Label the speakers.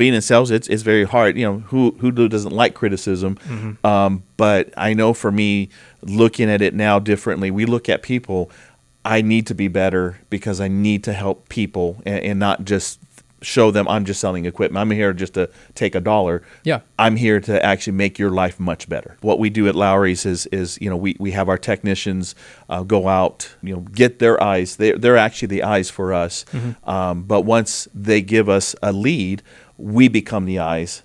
Speaker 1: being in sales, it's very hard. Who doesn't like criticism? But I know for me, looking at it now differently, we look at people. I need to be better because I need to help people and not just show them I'm just selling equipment. I'm here just to take $1.
Speaker 2: Yeah.
Speaker 1: I'm here to actually make your life much better. What we do at Lowry's is we have our technicians go out, get their eyes. They're actually the eyes for us. But once they give us a lead, we become the eyes.